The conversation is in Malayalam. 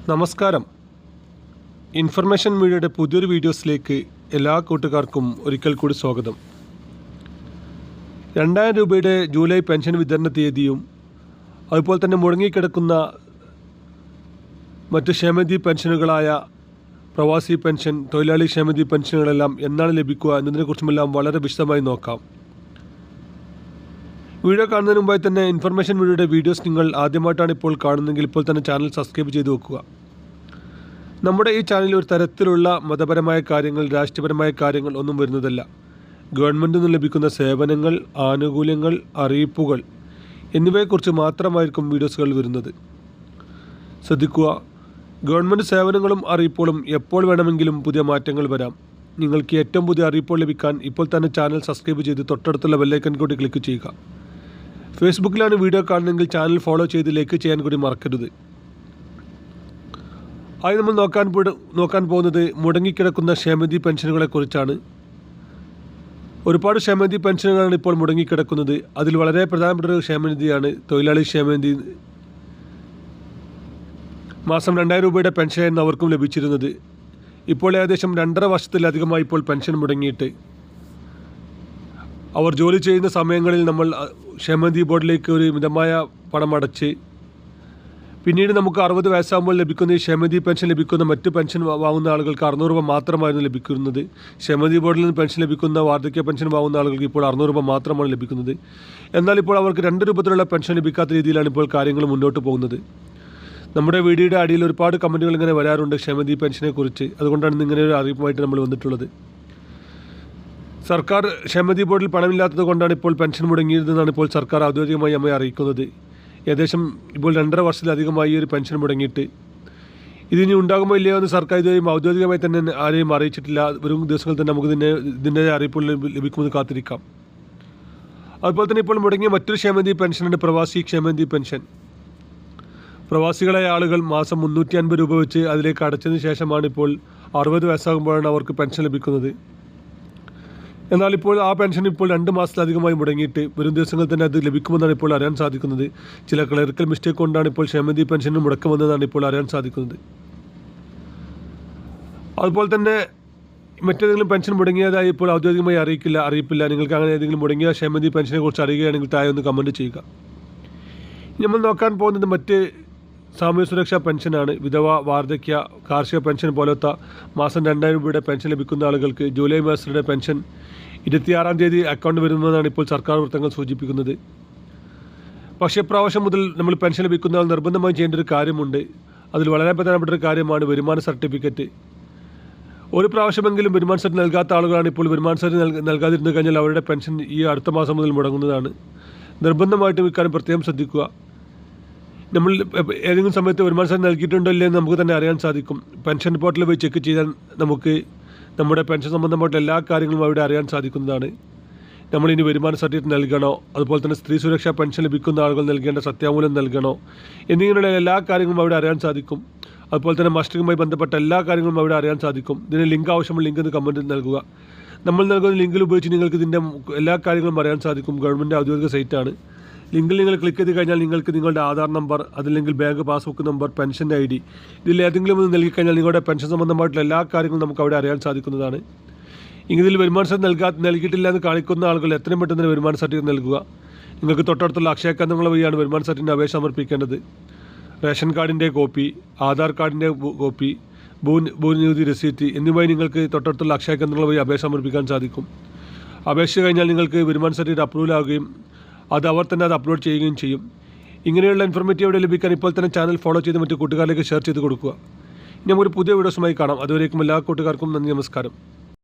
നമസ്കാരം. ഇൻഫർമേഷൻ മീഡിയയുടെ പുതിയൊരു വീഡിയോസിലേക്ക് എല്ലാ കൂട്ടുകാർക്കും ഒരിക്കൽ കൂടി സ്വാഗതം. 2000 രൂപയുടെ ജൂലൈ പെൻഷൻ വിതരണ തീയതിയും അതുപോലെ തന്നെ മുടങ്ങിക്കിടക്കുന്ന മറ്റ് ക്ഷേമനിധി പെൻഷനുകളായ പ്രവാസി പെൻഷൻ, തൊഴിലാളി ക്ഷേമനിധി പെൻഷനുകളെല്ലാം എന്നാണ് ലഭിക്കുക എന്നതിനെക്കുറിച്ചുമെല്ലാം വളരെ വിശദമായി നോക്കാം. വീഡിയോ കാണുന്നതിന് മുമ്പായി തന്നെ ഇൻഫർമേഷൻ മീഡിയയുടെ വീഡിയോസ് നിങ്ങൾ ആദ്യമായിട്ടാണ് ഇപ്പോൾ കാണുന്നതെങ്കിൽ ഇപ്പോൾ തന്നെ ചാനൽ സബ്സ്ക്രൈബ് ചെയ്ത് വെക്കുക. നമ്മുടെ ഈ ചാനലിൽ ഒരു തരത്തിലുള്ള മതപരമായ കാര്യങ്ങൾ, രാഷ്ട്രീയപരമായ കാര്യങ്ങൾ ഒന്നും വരുന്നതല്ല. ഗവൺമെൻറ്റിൽ നിന്ന് ലഭിക്കുന്ന സേവനങ്ങൾ, ആനുകൂല്യങ്ങൾ, അറിയിപ്പുകൾ എന്നിവയെക്കുറിച്ച് മാത്രമായിരിക്കും വീഡിയോസുകൾ വരുന്നത്. ശ്രദ്ധിക്കുക, ഗവൺമെൻറ് സേവനങ്ങളും അറിയിപ്പുകളും എപ്പോൾ വേണമെങ്കിലും പുതിയ മാറ്റങ്ങൾ വരാം. നിങ്ങൾക്ക് ഏറ്റവും പുതിയ അറിയിപ്പുകൾ ലഭിക്കാൻ ഇപ്പോൾ തന്നെ ചാനൽ സബ്സ്ക്രൈബ് ചെയ്ത് തൊട്ടടുത്തുള്ള ബെല്ലൈക്കൺ കൂടി ക്ലിക്ക് ചെയ്യുക. ഫേസ്ബുക്കിലാണ് വീഡിയോ കാണുന്നതെങ്കിൽ ചാനൽ ഫോളോ ചെയ്ത് ലൈക്ക് ചെയ്യാൻ കൂടി മറക്കരുത്. ആയി നമ്മൾ നോക്കാൻ പോകുന്നത് മുടങ്ങിക്കിടക്കുന്ന ക്ഷേമനിധി പെൻഷനുകളെക്കുറിച്ചാണ്. ഒരുപാട് ക്ഷേമനിധി പെൻഷനുകളാണ് ഇപ്പോൾ മുടങ്ങിക്കിടക്കുന്നത്. അതിൽ വളരെ പ്രധാനപ്പെട്ട ഒരു ക്ഷേമനിധിയാണ് തൊഴിലാളി ക്ഷേമനിധി. മാസം 2000 രൂപയുടെ പെൻഷനായിരുന്നു അവർക്കും ലഭിച്ചിരുന്നത്. ഇപ്പോൾ ഏകദേശം 2.5 വർഷത്തിലധികമായി ഇപ്പോൾ പെൻഷൻ മുടങ്ങിയിട്ട്. അവർ ജോലി ചെയ്യുന്ന സമയങ്ങളിൽ നമ്മൾ ക്ഷേമനിധി ബോർഡിലേക്ക് ഒരു മിതമായ പണം അടച്ച് പിന്നീട് നമുക്ക് 60 വയസ്സാകുമ്പോൾ ലഭിക്കുന്ന ഈ ക്ഷേമനിധി പെൻഷൻ ലഭിക്കുന്ന മറ്റ് പെൻഷൻ വാങ്ങുന്ന ആളുകൾക്ക് 600 രൂപ മാത്രമായിരുന്നു ലഭിക്കുന്നത്. ക്ഷേമനിധി ബോർഡിൽ നിന്ന് പെൻഷൻ ലഭിക്കുന്ന വാർദ്ധക്യ പെൻഷൻ വാങ്ങുന്ന ആളുകൾക്ക് ഇപ്പോൾ 600 രൂപ മാത്രമാണ് ലഭിക്കുന്നത്. എന്നാൽ ഇപ്പോൾ അവർക്ക് 2 രൂപത്തിലുള്ള പെൻഷൻ ലഭിക്കാത്ത രീതിയിലാണ് ഇപ്പോൾ കാര്യങ്ങൾ മുന്നോട്ട് പോകുന്നത്. നമ്മുടെ വീഡിയോയുടെ അടിയിൽ ഒരുപാട് കമൻറ്റുകൾ ഇങ്ങനെ വരാറുണ്ട് ക്ഷേമനിധി പെൻഷനെ കുറിച്ച്. അതുകൊണ്ടാണ് ഇങ്ങനെ ഒരു അറിയിപ്പുമായിട്ട് നമ്മൾ വന്നിട്ടുള്ളത്. സർക്കാർ ക്ഷേമനിധി ബോർഡിൽ പണമില്ലാത്തത് കൊണ്ടാണ് ഇപ്പോൾ പെൻഷൻ മുടങ്ങിയതെന്നാണ് ഇപ്പോൾ സർക്കാർ ഔദ്യോഗികമായി നമ്മെ അറിയിക്കുന്നത്. ഏകദേശം ഇപ്പോൾ 2.5 വർഷത്തിലധികമായി ഈ ഒരു പെൻഷൻ മുടങ്ങിയിട്ട്. ഇതിനി ഉണ്ടാകുമോ ഇല്ലയോ എന്ന് സർക്കാർ ഇതുവരെയും ഔദ്യോഗികമായി തന്നെ ആരെയും അറിയിച്ചിട്ടില്ല. വരും ദിവസങ്ങളിൽ തന്നെ നമുക്ക് ഇതിൻ്റെ അറിയിപ്പുകൾ ലഭിക്കുമെന്ന് കാത്തിരിക്കാം. അതുപോലെ തന്നെ ഇപ്പോൾ മുടങ്ങിയ മറ്റൊരു ക്ഷേമനിധി പെൻഷനുണ്ട്, പ്രവാസി ക്ഷേമനിധി പെൻഷൻ. പ്രവാസികളായ ആളുകൾ മാസം 350 രൂപ വെച്ച് അതിലേക്ക് അടച്ചതിന് ശേഷമാണ് ഇപ്പോൾ 60 വയസ്സാകുമ്പോഴാണ് അവർക്ക് പെൻഷൻ ലഭിക്കുന്നത്. എന്നാൽ ഇപ്പോൾ ആ പെൻഷൻ ഇപ്പോൾ 2 മാസത്തിലധികമായി മുടങ്ങിയിട്ട് വരും ദിവസങ്ങളിൽ തന്നെ അത് ലഭിക്കുമെന്നാണ് ഇപ്പോൾ അറിയാൻ സാധിക്കുന്നത്. ചില ക്ലറിക്കൽ മിസ്റ്റേക്ക് കൊണ്ടാണ് ഇപ്പോൾ ക്ഷേമനിധി പെൻഷന് മുടക്കമെന്നതാണ് ഇപ്പോൾ അറിയാൻ സാധിക്കുന്നത്. അതുപോലെ തന്നെ മറ്റേതെങ്കിലും പെൻഷൻ മുടങ്ങിയതായി ഇപ്പോൾ ഔദ്യോഗികമായി അറിയിപ്പില്ല. നിങ്ങൾക്ക് അങ്ങനെ ഏതെങ്കിലും മുടങ്ങിയ ക്ഷേമനിധി പെൻഷനെ കുറിച്ച് അറിയുകയാണെങ്കിൽ താഴെ ഒന്ന് കമൻറ്റ് ചെയ്യുക. നമ്മൾ നോക്കാൻ പോകുന്നത് മറ്റ് സാമൂഹ്യ സുരക്ഷാ പെൻഷനാണ്. വിധവ, വാർദ്ധക്യ, കാർഷിക പെൻഷൻ പോലത്തെ മാസം 2000 രൂപയുടെ പെൻഷൻ ലഭിക്കുന്ന ആളുകൾക്ക് ജൂലൈ മാസത്തിലെ പെൻഷൻ 26-ാം തീയതി അക്കൗണ്ട് വരുന്നതാണ് ഇപ്പോൾ സർക്കാർ വൃത്തങ്ങൾ സൂചിപ്പിക്കുന്നത്. പക്ഷേ പ്രാവശ്യം മുതൽ നമ്മൾ പെൻഷൻ ലഭിക്കുന്ന ആൾ നിർബന്ധമായി ചെയ്യേണ്ട ഒരു കാര്യമുണ്ട്. അതിൽ വളരെ പ്രധാനപ്പെട്ട ഒരു കാര്യമാണ് വരുമാന സർട്ടിഫിക്കറ്റ്. ഒരു പ്രാവശ്യമെങ്കിലും വരുമാന സർട്ടിഫിക്കറ്റ് നൽകാത്ത ആളുകളാണ് ഇപ്പോൾ വരുമാന സർട്ടിഫിക്കറ്റ് നൽകാതിരുന്നു കഴിഞ്ഞാൽ അവരുടെ പെൻഷൻ ഈ അടുത്ത മാസം മുതൽ മുടങ്ങുന്നതാണ്. നിർബന്ധമായിട്ടും ഇക്കാര്യം പ്രത്യേകം ശ്രദ്ധിക്കുക. നമ്മൾ ഏതെങ്കിലും സമയത്ത് വരുമാന സർട്ടിഫിക്കറ്റ് നൽകിയിട്ടുണ്ടോ ഇല്ലെന്ന് നമുക്ക് തന്നെ അറിയാൻ സാധിക്കും. പെൻഷൻ പോർട്ടലിൽ പോയി ചെക്ക് ചെയ്താൽ നമുക്ക് നമ്മുടെ പെൻഷൻ സംബന്ധമായിട്ടുള്ള എല്ലാ കാര്യങ്ങളും അവിടെ അറിയാൻ സാധിക്കുന്നതാണ്. നമ്മളിനി വരുമാന സർട്ടിഫിക്കറ്റ് നൽകണോ, അതുപോലെ തന്നെ സ്ത്രീ സുരക്ഷാ പെൻഷൻ ലഭിക്കുന്ന ആളുകൾ നൽകേണ്ട സത്യാമൂലം നൽകണോ എന്നിങ്ങനെയുള്ള എല്ലാ കാര്യങ്ങളും അവിടെ അറിയാൻ സാധിക്കും. അതുപോലെ തന്നെ മസ്റ്ററിങ്ങുമായി ബന്ധപ്പെട്ട എല്ലാ കാര്യങ്ങളും അവിടെ അറിയാൻ സാധിക്കും. ഇതിന് ലിങ്ക് ആവശ്യമുള്ള ലിങ്ക് എന്ന് കമൻറ്റ് നൽകുക. നമ്മൾ നൽകുന്ന ലിങ്കിൽ ഉപയോഗിച്ച് നിങ്ങൾക്ക് ഇതിൻ്റെ എല്ലാ കാര്യങ്ങളും അറിയാൻ സാധിക്കും. ഗവൺമെൻറ് ഔദ്യോഗിക സൈറ്റാണ്. ലിങ്കിൽ നിങ്ങൾ ക്ലിക്ക് ചെയ്ത് കഴിഞ്ഞാൽ നിങ്ങൾക്ക് നിങ്ങളുടെ ആധാർ നമ്പർ, അതല്ലെങ്കിൽ ബാങ്ക് പാസ്ബുക്ക് നമ്പർ, പെൻഷൻ്റെ ID ഇതിൽ ഏതെങ്കിലും ഒന്ന് നൽകിക്കഴിഞ്ഞാൽ നിങ്ങളുടെ പെൻഷൻ സംബന്ധമായിട്ടുള്ള എല്ലാ കാര്യങ്ങളും നമുക്ക് അവിടെ അറിയാൻ സാധിക്കുന്നതാണ്. ഇതിൽ വരുമാന സർട്ടിഫിക്കറ്റ് നൽകിയിട്ടില്ല എന്ന് കാണിക്കുന്ന ആളുകൾ എത്രയും പെട്ടെന്ന് തന്നെ വരുമാന സർട്ടിഫിക്കറ്റ് നൽകുക. നിങ്ങൾക്ക് തൊട്ടടുത്തുള്ള അക്ഷയ കേന്ദ്രങ്ങൾ വഴിയാണ് വരുമാന സർട്ടിഫിക്കറ്റിന് അപേക്ഷ സമർപ്പിക്കേണ്ടത്. റേഷൻ കാർഡിൻ്റെ കോപ്പി, ആധാർ കാർഡിൻ്റെ കോപ്പി, ഭൂനികുതി രസീറ്റ് എന്നിവയും നിങ്ങൾക്ക് തൊട്ടടുത്തുള്ള അക്ഷയ കേന്ദ്രങ്ങൾ വഴി അപേക്ഷ സമർപ്പിക്കാൻ സാധിക്കും. അപേക്ഷ കഴിഞ്ഞാൽ നിങ്ങൾക്ക് വരുമാന സർട്ടിഫിക്കറ്റ് അപ്രൂവൽ ആവുകയും അത് അവർ തന്നെ അത് അപ്ലോഡ് ചെയ്യുകയും ചെയ്യും. ഇങ്ങനെയുള്ള ഇൻഫർമേറ്റീവ് വീഡിയോ ലഭിക്കാൻ ഇപ്പോൾ തന്നെ ചാനൽ ഫോളോ ചെയ്ത് മറ്റു കൂട്ടുകാരിലേക്ക് ഷെയർ ചെയ്ത് കൊടുക്കുക. ഇനി ഒരു പുതിയ വീഡിയോസുമായി കാണാം. അതുവരേക്കും എല്ലാ കൂട്ടുകാർക്കും നന്ദി, നമസ്കാരം.